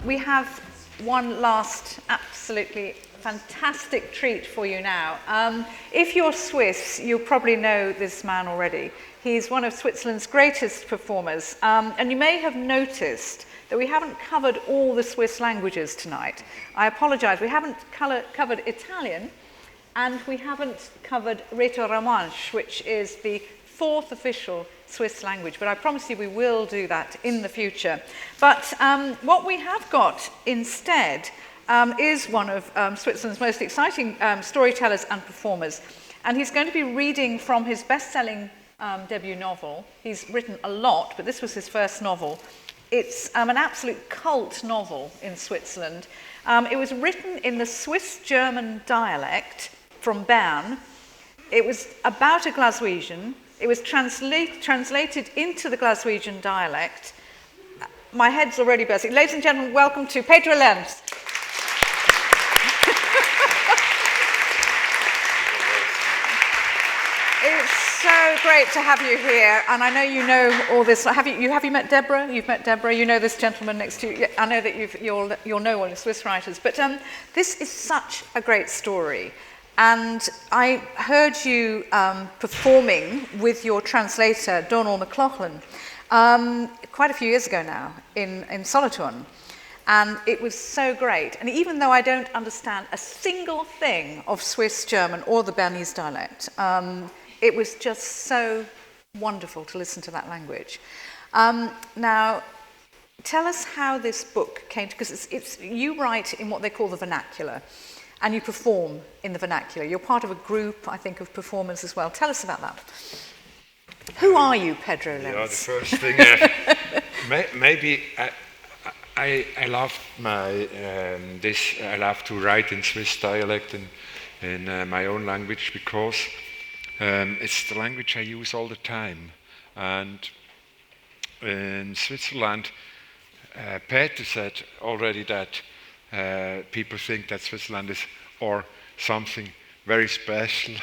We have one last absolutely fantastic treat for you now. If you're Swiss, you'll probably know this man already. He's one of Switzerland's greatest performers, and you may have noticed that we haven't covered all the Swiss languages tonight. I apologize, we haven't covered Italian, and we haven't covered Rhéto-Romanche, which is the fourth official Swiss language, but I promise you we will do that in the future. But what we have got instead is one of Switzerland's most exciting storytellers and performers, and he's going to be reading from his best-selling debut novel. He's written a lot, but this was his first novel. It's an absolute cult novel in Switzerland. It was written in the Swiss-German dialect from Bern. It was about a Glaswegian. It was translated into the Glaswegian dialect. My head's already bursting. Ladies and gentlemen, welcome to Pedro Lenz. It's so great to have you here, and I know you know all this. Have you met Deborah? You've met Deborah. You know this gentleman next to you. I know that you'll know all the Swiss writers, but this is such a great story. And I heard you performing with your translator, Donald McLaughlin, quite a few years ago now in Solothurn. And it was so great. And even though I don't understand a single thing of Swiss German or the Bernese dialect, it was just so wonderful to listen to that language. Now, tell us how this book came to, because you write in what they call the vernacular. And you perform in the vernacular. You're part of a group, I think, of performers as well. Tell us about that. Who are you, Pedro Lenz? Yeah, the first thing, maybe I love I love to write in Swiss dialect and in my own language because it's the language I use all the time. And in Switzerland, Pedro said already that people think that Switzerland is or something very special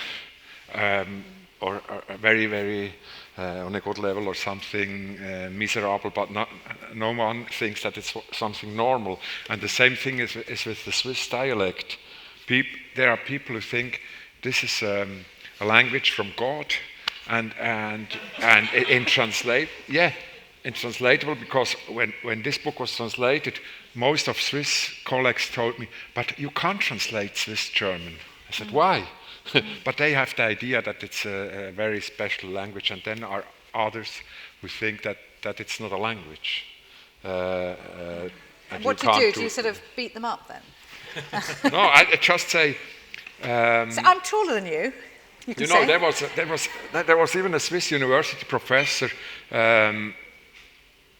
or very, very on a good level or something miserable, but no one thinks that it's something normal. And the same thing is with the Swiss dialect. There are people who think this is a language from God and intranslatable, because when this book was translated, most of Swiss colleagues told me, but you can't translate Swiss German. I said, why? But they have the idea that it's a very special language, and then are others who think that it's not a language. And what do you do? Do you sort of beat them up then? No, I just say... so I'm taller than you. You know, there was even a Swiss university professor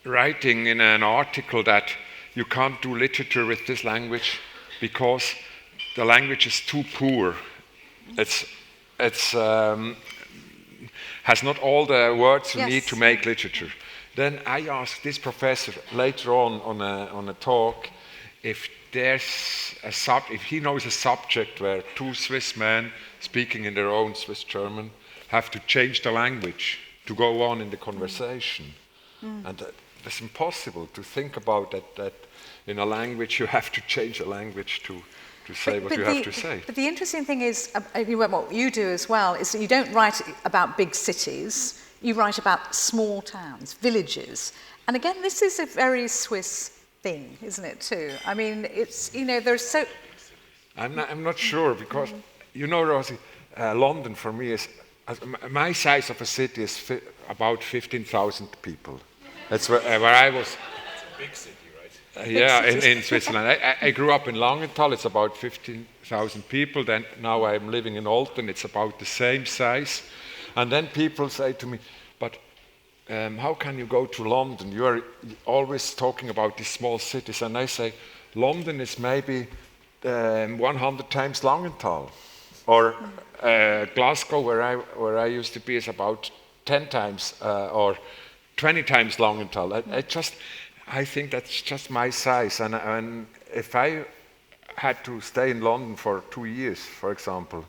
writing in an article that you can't do literature with this language because the language is too poor. It's has not all the words you need to make literature. Then I asked this professor later on a talk if there's if he knows a subject where two Swiss men speaking in their own Swiss German have to change the language to go on in the conversation. And it's impossible to think about that in a language you have to change a language to say what you have to say. But the interesting thing is, what you do as well, is that you don't write about big cities, you write about small towns, villages. And again, this is a very Swiss thing, isn't it, too? I mean, it's, there's so... I'm not sure, because, Rosie, London for me is, my size of a city is about 15,000 people. That's where I was. It's a big city, right? Yeah, in Switzerland. I grew up in Langenthal. It's about 15,000 people. Then now I'm living in Olten. It's about the same size. And then people say to me, "But how can you go to London? You are always talking about these small cities." And I say, London is maybe 100 times Langenthal, or Glasgow, where I used to be, is about 10 times or 20 times Langenthal. I think that's just my size. And if I had to stay in London for 2 years, for example,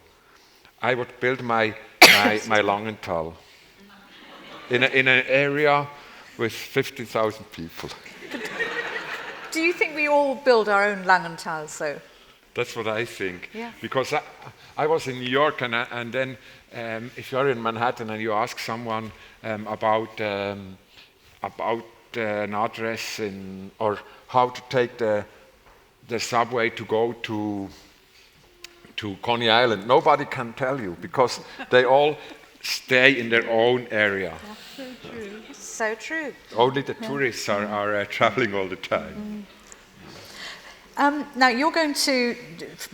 I would build my Langenthal in an area with 50,000 people. Do you think we all build our own Langenthals, though? That's what I think. Yeah. Because I was in New York, and then if you're in Manhattan and you ask someone about an address or how to take the subway to go to Coney Island, nobody can tell you because they all stay in their own area. So true. Only the tourists are traveling all the time. Now, you're going to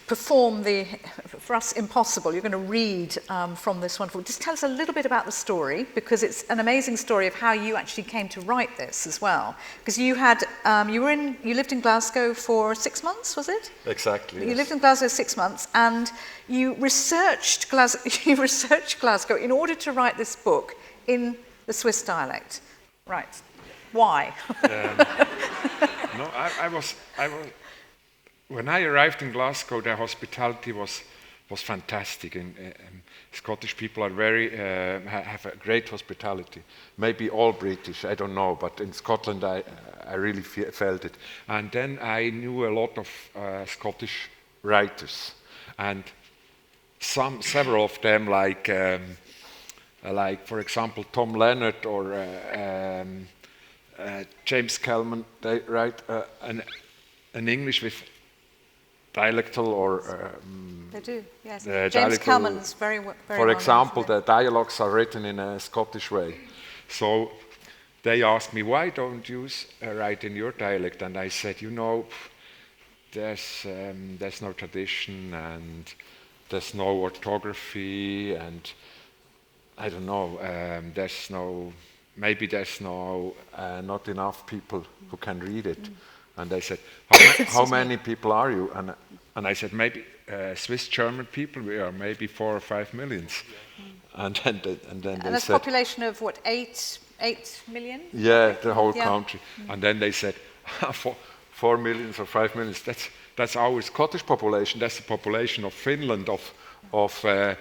perform for us, Impossible. You're going to read from this wonderful. Just tell us a little bit about the story, because it's an amazing story of how you actually came to write this as well. Because you lived in Glasgow for 6 months, was it? Exactly. You lived in Glasgow 6 months, and you researched Glasgow in order to write this book in the Swiss dialect. Right. Why? No, I was. When I arrived in Glasgow, the hospitality was fantastic, and Scottish people are have a great hospitality. Maybe all British, I don't know, but in Scotland I really felt it. And then I knew a lot of Scottish writers, and several of them, like for example Tom Leonard or James Kelman, they write an English with dialectal or they do, yes. James Kelman's very for example, the dialogues are written in a Scottish way. So they asked me, why don't you write in your dialect? And I said, there's no tradition, and there's no orthography, and I don't know, maybe there's not enough people who can read it. And they said, how many people are you? And I said, maybe Swiss German people, we are maybe 4 or 5 millions. And then they that's said, a population of what, 8 million? Yeah, the whole country. And then they said, 4 millions or 5 millions, that's our Scottish population, that's the population of Finland, there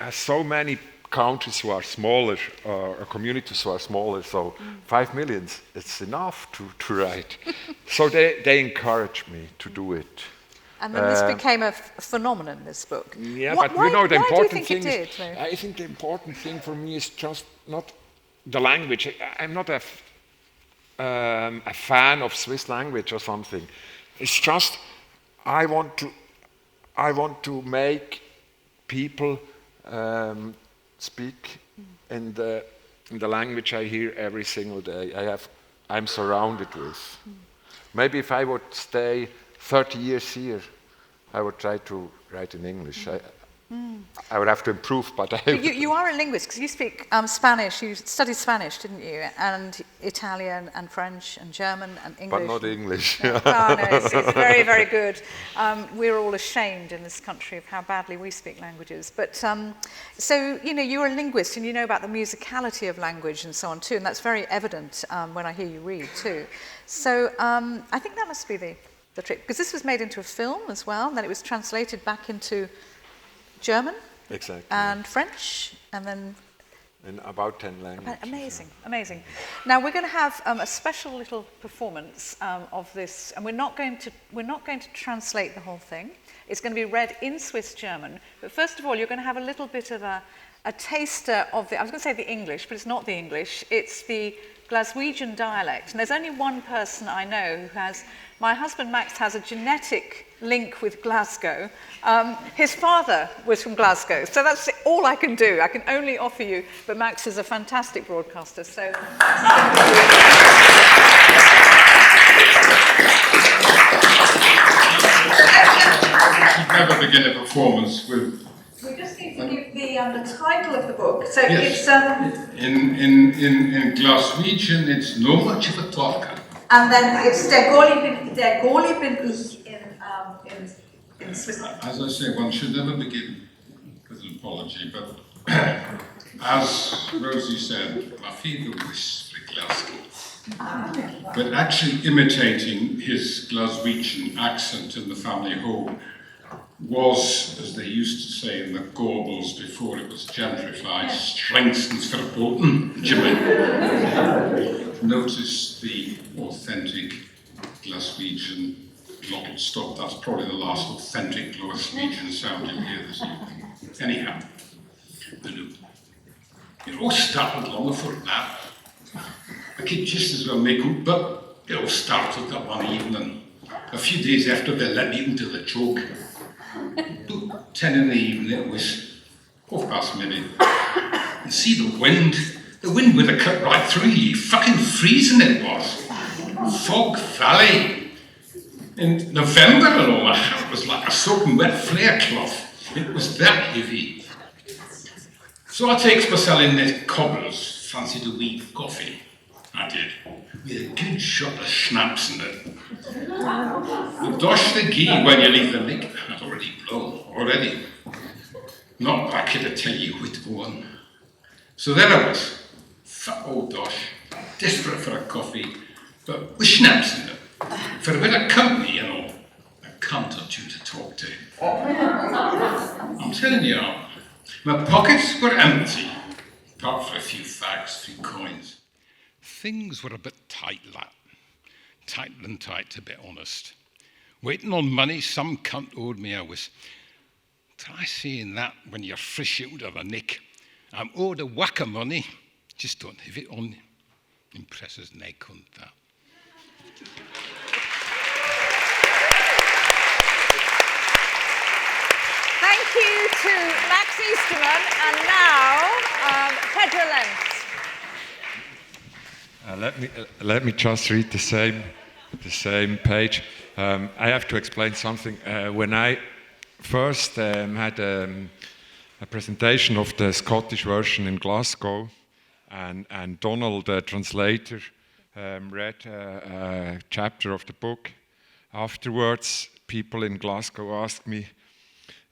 are so many countries who are smaller, or communities who are smaller, so 5 millions, it's enough to write. So they encouraged me to do it. And then this became a phenomenon, this book. Yeah, why, the important thing is, it did, I think the important thing for me is just not the language. I'm not a fan of Swiss language or something. It's just I want to make people speak in the language I hear every single day. I'm surrounded with. Maybe if I would stay 30 years here, I would try to write in English. I would have to improve, but you are a linguist, because you speak Spanish. You studied Spanish, didn't you? And Italian and French and German and English. But not English. No, it's very, very good. We're all ashamed in this country of how badly we speak languages. But so, you're a linguist, and you know about the musicality of language and so on too, and that's very evident when I hear you read too. So I think that must be the trick, because this was made into a film as well, and then it was translated back into German, exactly, and French, and then in about 10 languages. Amazing. Now we're going to have a special little performance of this, and we're not going to translate the whole thing. It's going to be read in Swiss German. But first of all, you're going to have a little bit of a taster of I was going to say the English, but it's not the English. It's the Glaswegian dialect. And there's only one person I know who has. My husband Max has a genetic link with Glasgow. His father was from Glasgow, so that's all I can do. I can only offer you, but Max is a fantastic broadcaster, so... Never begin a performance with... We just need to give the title of the book. So yes. It's... In Glaswegian, it's no much of a talker. And then it's Der Goli bin ich in Switzerland. As I say, one should never begin with an apology, but as Rosie said, my father was from Glasgow. But actually imitating his Glaswegian accent in the family home was, as they used to say in the Gorbals before it was gentrified, strengthens verboten, Jimmy. notice the authentic Glaswegian glottal stop. That's probably the last authentic Glaswegian sound you'll hear this evening. Anyhow, it all started long before that. I could just as well make up, but it all started that one evening. A few days after they let me into the choke. 10 in the evening, it was 4:30 maybe. You see the wind would have cut right through you. Fucking freezing it was. Fog Valley. In November and all, my hat was like a soaking wet flare cloth. It was that heavy. So I takes myself in the cobblers, fancied a wee coffee. I did. With a good shot of schnapps in it. The dosh the gee when you leave the lick had already blown, already. Not that I could tell you which one. So there I was, fat old dosh, desperate for a coffee, but with schnapps in it. For a bit of company, you know, a cunt or two to talk to. I'm telling you, my pockets were empty, apart from a few fags, a few coins. Things were a bit tight, lad. Tighter than tight, to be honest. Waiting on money, some cunt owed me. I was. Try saying that when you're fresh out of a nick. I'm owed a whack of money. Just don't have it on. Impresses neck on that. Thank you to Max Easterman, and now Pedro Lenz. Let me just read the same page. I have to explain something. When I first had a presentation of the Scottish version in Glasgow, and Donald, the translator, read a chapter of the book. Afterwards, people in Glasgow asked me,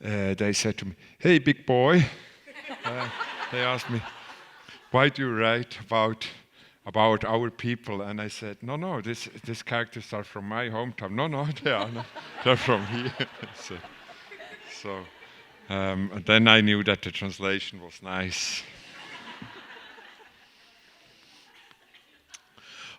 they said to me, "Hey, big boy," they asked me, "Why do you write about our people?" And I said, no, these characters are from my hometown. No, they are not. They're from here. And then I knew that the translation was nice.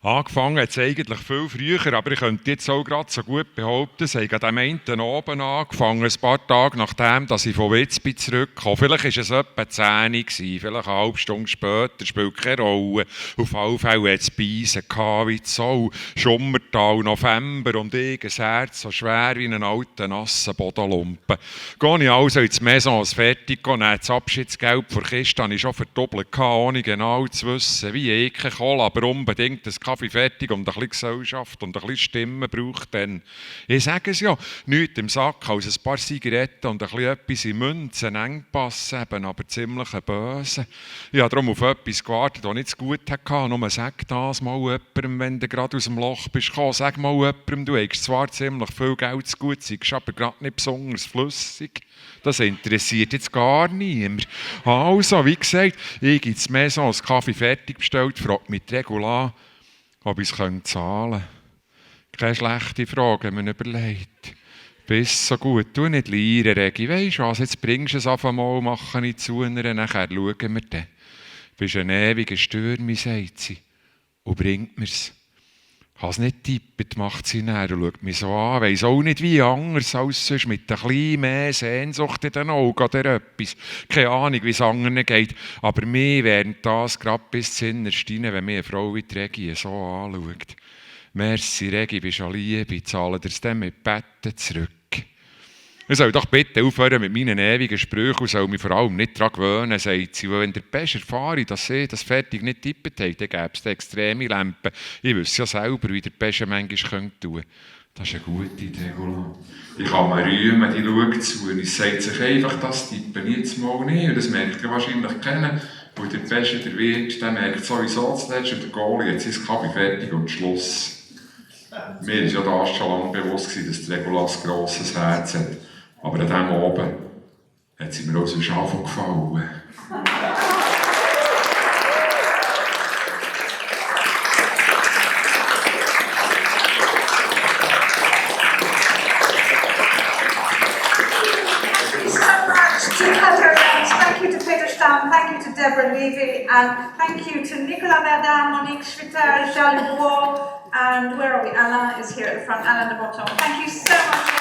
Angefangen hat es eigentlich viel früher, aber ich könnte jetzt auch gerade so gut behaupten, es hat am einen Abend angefangen, ein paar Tage nachdem, dass ich von Witz bin zurückgekommen. Vielleicht war es etwa 10 Uhr, vielleicht eine halbe Stunde später, spielt keine Rolle. Auf alle Fälle hat es Beisen wie Zoll, Schummertal, November und ich, ein Herz so schwer wie einen alten, nassen Bodenlumpen. Gehe ich also ins Maison fertig, nehme das Abschiedsgeld vor der Kiste, habe ich schon verdoppelt, ohne genau zu wissen, wie ich Kohle, aber unbedingt das Kaffee fertig und ein bisschen Gesellschaft und ein bisschen Stimme braucht dann. Ich sage es ja, nichts im Sack als ein paar Zigaretten und ein bisschen etwas in Münzen, Engpass eben, aber ziemlich böse. Ich habe darum auf etwas gewartet, das nicht so gut hatte. Nur sag das mal jemandem, wenn du gerade aus dem Loch bist gekommen. Sag mal jemandem, du hast zwar ziemlich viel Geld zu gut, seist aber gerade nicht besonders flüssig. Das interessiert jetzt gar niemand. Also, wie gesagt, ich habe ins Maison einen Kaffee fertig bestellt, fragt mich die Regula, ob ich es zahlen könnte. Keine schlechte Frage, wenn man überlegt. Bist so gut, tu nicht leiden, Regi. Weisst du was, jetzt bringst du es auf einmal, mache ich zu, und nachher schauen wir dann. Bist ein ewiger Stürmi, sagt sie, und bringt mir's. Habe es nicht getippt, macht sie näher und schaut mich so an. Weiss auch nicht wie anders als sonst, mit ein bisschen mehr Sehnsucht in den Augen oder etwas. Keine Ahnung, wie es anderen geht. Aber mir während das gerade bis zu Innerst rein, wenn mir eine Frau wie die Regi so anschaut. Merci, Regi, bist eine Liebe, ich zahle dir es dann mit Betten zurück. Ich soll doch bitte aufhören mit meinen ewigen Sprüchen und soll mich vor allem nicht daran gewöhnen, sagt sie. Weil wenn der Pest erfahre, dass sie das fertig nicht tippt hat, dann gäbe es extreme Lampen. Ich wüsste ja selber, wie der Pest manchmal tun könnte. Das ist eine gute Idee, Golo. Ich kann mir rühmen, die schaut zu und es sagt sich einfach, das tippen jetzt mal nicht. Und das merkt ihr wahrscheinlich kennen. Weil der Pest der Wirt, der merkt sowieso zuletzt und der Goalie, jetzt ist das Kaffee fertig und Schluss. Mir war ja das schon lange bewusst, dass die Regulas ein grosses Herz hat. Aber an diesem Abend hat sie mir aus dem Schafen gefallen. Thank you so much to Pedro Lenz, thank you to Pedro Stam, thank you to Deborah Levy, and thank you to Nicolas Verdun, Monique Schwitter, Charles Bois, and where are we? Alain is here at the front, Alain de Botton. Thank you so much.